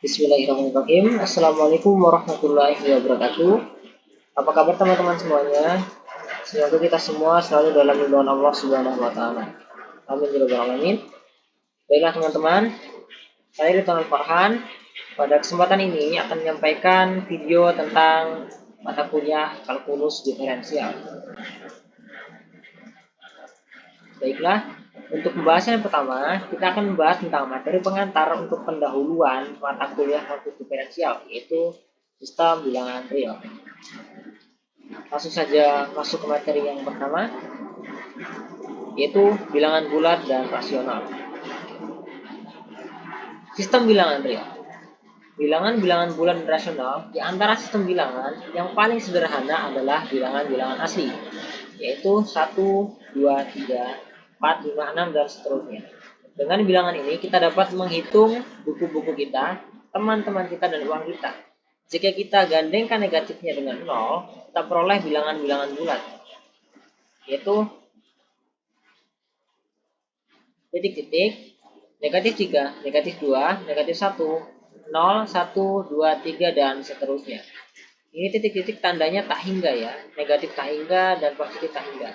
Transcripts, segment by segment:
Bismillahirrahmanirrahim. Assalamualaikum warahmatullahi wabarakatuh. Apa kabar teman-teman semuanya? Semoga kita semua selalu dalam lindungan Allah Subhanahu wa taala. Amin ya rabbal alamin. Baiklah teman-teman, saya Ridwan Farhan. Pada kesempatan ini akan menyampaikan video tentang mata kuliah kalkulus diferensial. Baiklah, untuk pembahasan yang pertama, kita akan membahas tentang materi pengantar untuk pendahuluan mata kuliah kalkulus diferensial, yaitu sistem bilangan real. Langsung saja masuk ke materi yang pertama, yaitu bilangan bulat dan rasional. Sistem bilangan real. Bilangan-bilangan bulat dan rasional, di antara sistem bilangan yang paling sederhana adalah bilangan-bilangan asli, yaitu 1, 2, 3, 4, 5, 6, dan seterusnya. Dengan bilangan ini kita dapat menghitung buku-buku kita, teman-teman kita, dan uang kita. Jika kita gandengkan negatifnya dengan 0, kita peroleh bilangan-bilangan bulat, yaitu titik-titik, negatif 3, negatif 2, negatif 1, 0, 1, 2, 3, dan seterusnya. Ini titik-titik tandanya tak hingga ya, negatif tak hingga dan positif tak hingga.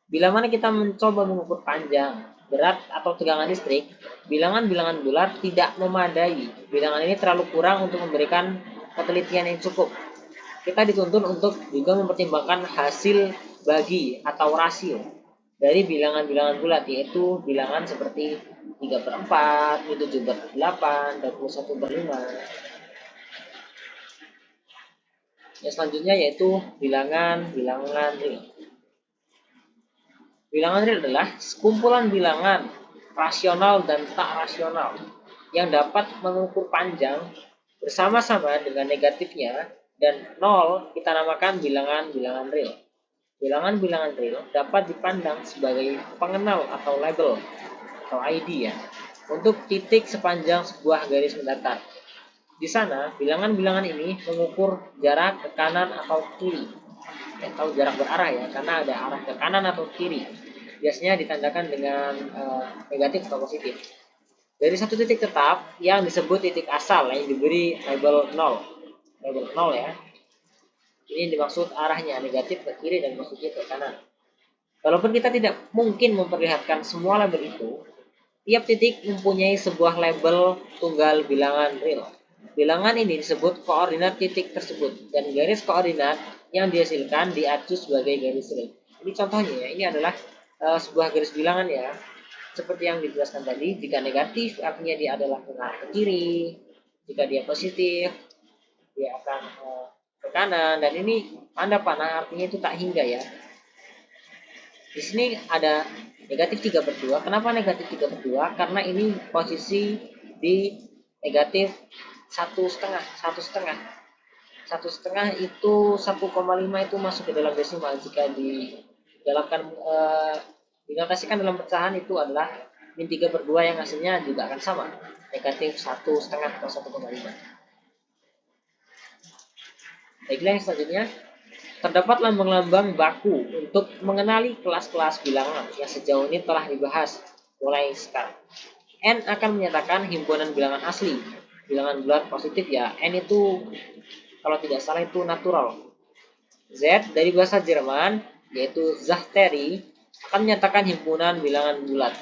Bila mana kita mencoba mengukur panjang, berat, atau tegangan listrik, bilangan-bilangan bulat tidak memadai. Bilangan ini terlalu kurang untuk memberikan ketelitian yang cukup. Kita dituntut untuk juga mempertimbangkan hasil bagi atau rasio dari bilangan-bilangan bulat, yaitu bilangan seperti 3/4, 7/8, 21/5. Yang selanjutnya yaitu bilangan-bilangan real. Bilangan real adalah sekumpulan bilangan rasional dan tak rasional yang dapat mengukur panjang bersama-sama dengan negatifnya, dan 0 kita namakan bilangan-bilangan real. Bilangan-bilangan real dapat dipandang sebagai pengenal atau label atau ID ya, untuk titik sepanjang sebuah garis mendatar. Di sana, bilangan-bilangan ini mengukur jarak ke kanan atau kiri, atau jarak berarah ya, karena ada arah ke kanan atau kiri. Biasanya ditandakan dengan negatif atau positif. Dari satu titik tetap yang disebut titik asal yang diberi label 0. Label 0 ya. Ini dimaksud arahnya negatif ke kiri dan positif ke kanan. Walaupun kita tidak mungkin memperlihatkan semua label itu, tiap titik mempunyai sebuah label tunggal bilangan real. Bilangan ini disebut koordinat titik tersebut, dan garis koordinat yang dihasilkan diacu sebagai garis real. Ini contohnya ya, ini adalah sebuah garis bilangan ya, seperti yang dijelaskan tadi. Jika negatif artinya dia adalah mengarah ke kiri, jika dia positif dia akan ke kanan, dan ini tanda panah artinya itu tak hingga ya. Di sini ada negatif 3/2. Kenapa negatif 3/2? Karena ini posisi di negatif 1,5. 1,5 itu 1,5 itu masuk ke dalam desimal. Jika dinotasikan dalam pecahan itu adalah min 3/2 yang hasilnya juga akan sama, negatif 1,5 atau 1,5. Baiklah, yang selanjutnya terdapat lambang-lambang baku untuk mengenali kelas-kelas bilangan yang sejauh ini telah dibahas mulai sekarang. N akan menyatakan himpunan bilangan asli, bilangan bulat positif ya. N itu kalau tidak salah itu natural. Z dari bahasa Jerman yaitu Zachteri akan menyatakan himpunan bilangan bulat.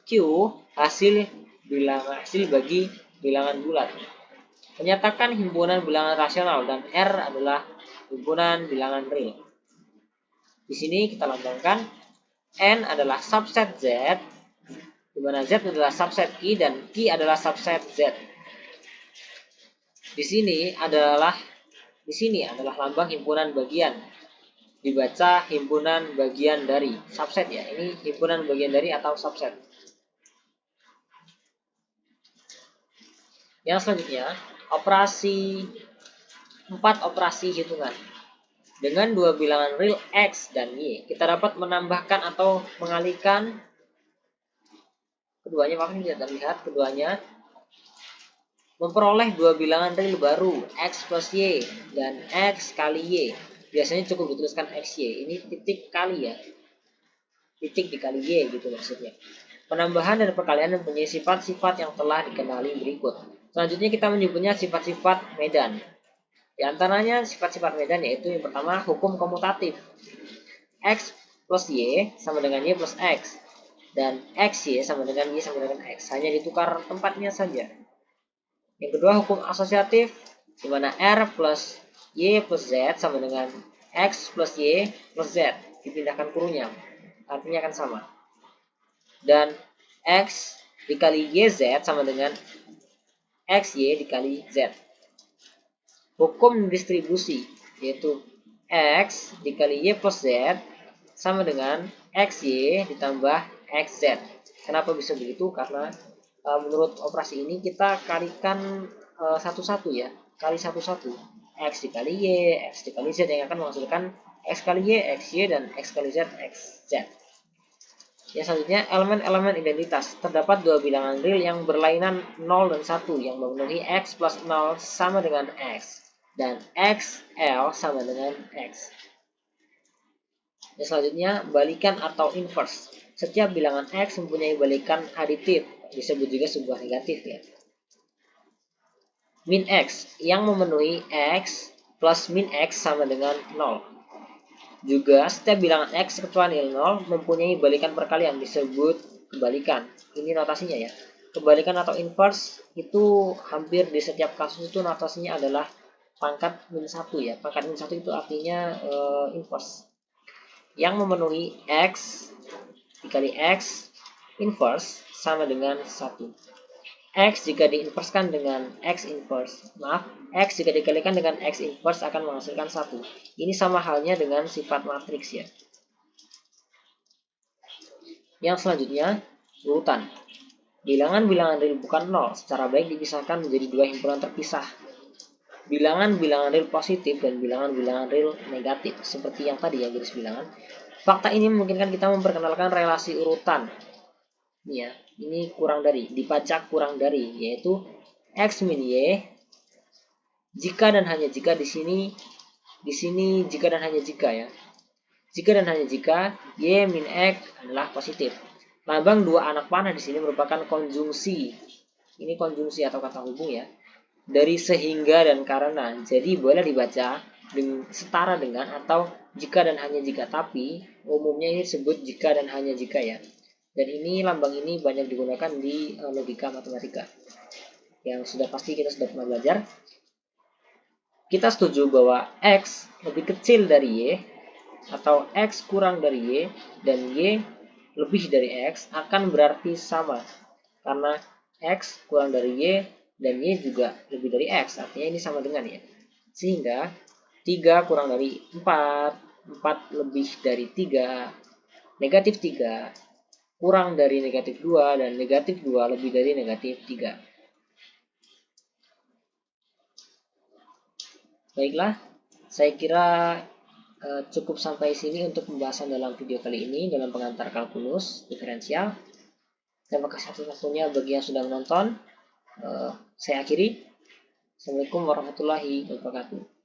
Q hasil bagi bilangan bulat, menyatakan himpunan bilangan rasional, dan R adalah himpunan bilangan real. Di sini kita lambangkan N adalah subset Z, di mana Z adalah subset Q dan Q adalah subset Z. Di sini adalah lambang himpunan bagian, dibaca himpunan bagian dari subset ya. Ini himpunan bagian dari atau subset. Yang selanjutnya, 4 operasi hitungan. Dengan dua bilangan real X dan Y, kita dapat menambahkan atau mengalihkan keduanya, tidak terlihat keduanya, memperoleh dua bilangan real baru, X plus Y dan X kali Y. Biasanya cukup dituliskan XY. Ini titik kali ya, titik dikali Y gitu maksudnya. Penambahan dan perkalian mempunyai sifat-sifat yang telah dikenali berikut. Selanjutnya kita menyebutnya sifat-sifat medan. Di antaranya sifat-sifat medan yaitu yang pertama hukum komutatif. X plus Y sama dengan Y plus X. Dan XY sama dengan Y sama dengan X. Hanya ditukar tempatnya saja. Yang kedua hukum asosiatif, di mana R plus Y plus Z sama dengan X plus Y plus Z. Dipindahkan kurungnya. Artinya akan sama. Dan X dikali YZ sama dengan XY dikali Z. Hukum distribusi, yaitu X dikali Y plus Z sama dengan XY ditambah XZ. Kenapa bisa begitu? Karena menurut operasi ini kita kalikan satu-satu ya, kali satu-satu. X dikali Y, X dikali Z yang akan menghasilkan X kali Y, XY, dan X kali Z, XZ. Yang selanjutnya, elemen-elemen identitas. Terdapat dua bilangan real yang berlainan 0 dan 1 yang memenuhi X plus 0 sama dengan X. Dan XL sama dengan X. Yang selanjutnya, balikan atau inverse. Setiap bilangan X mempunyai balikan aditif, disebut juga sebuah negatif ya. Min X, yang memenuhi X plus min X sama dengan 0. Juga setiap bilangan X kecuali 0 mempunyai balikan perkalian, disebut kebalikan. Ini notasinya ya. Kebalikan atau inverse itu hampir di setiap kasus itu notasinya adalah pangkat min 1 ya. Pangkat min 1 itu artinya inverse. Yang memenuhi X dikali X inverse sama dengan 1. X jika diinverskan dengan X inverse, X jika dikalikan dengan X inverse akan menghasilkan 1. Ini sama halnya dengan sifat matriks ya. Yang selanjutnya, urutan. Bilangan-bilangan real bukan 0 secara baik dipisahkan menjadi dua himpunan terpisah. Bilangan-bilangan real positif dan bilangan-bilangan real negatif, seperti yang tadi ya garis bilangan. Fakta ini memungkinkan kita memperkenalkan relasi urutan. Ya, ini kurang dari, dipajak kurang dari, yaitu X min Y jika dan hanya jika di sini jika dan hanya jika ya. Jika dan hanya jika Y min X adalah positif. Lambang dua anak panah di sini merupakan konjungsi. Ini konjungsi atau kata hubung ya. Dari sehingga dan karena. Jadi boleh dibaca setara dengan atau jika dan hanya jika, tapi umumnya ini disebut jika dan hanya jika ya. Dan ini lambang ini banyak digunakan di logika matematika. Yang sudah pasti kita sudah pernah belajar. Kita setuju bahwa X lebih kecil dari Y atau X kurang dari Y dan Y lebih dari X akan berarti sama. Karena X kurang dari Y dan Y juga lebih dari X. Artinya ini sama dengan Y. Sehingga 3 kurang dari 4, 4 lebih dari 3, negatif 3, kurang dari negatif 2, dan negatif 2 lebih dari negatif 3. Baiklah, saya kira cukup sampai sini untuk pembahasan dalam video kali ini dalam pengantar kalkulus diferensial. Terima kasih atas waktunya bagi yang sudah menonton. Saya akhiri. Assalamualaikum warahmatullahi wabarakatuh.